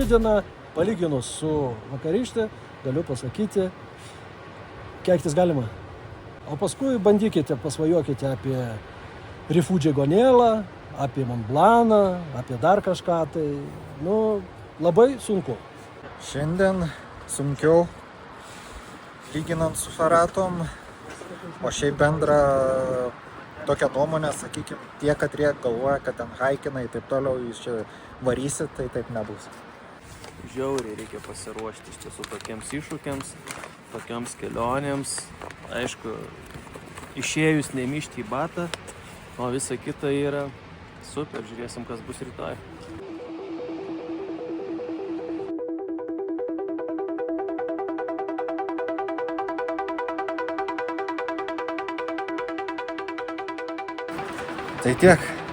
rytdiena, palyginus su vakarykšte, galiu pasakyti, keiktis galima. O paskui bandykite, pasvajokite apie Rifų Džegonėlą, apie Montblaną, apie dar kažką, tai, labai sunku. Šiandien sunkiau, lyginant su Faratom, o šiaip bendra tokia nuomonė, sakykime, tie, katrie galvoja, kad ten haikina ir taip toliau, jūs čia varysit, tai taip nebus. Žiauriai reikia pasiruošti iš tiesų tokiems iššūkiams, tokioms kelionėms. Aišku, išėjus nemyžti į batą, o visa kita yra super, žiūrėsim, kas bus rytoj. Tai tiek.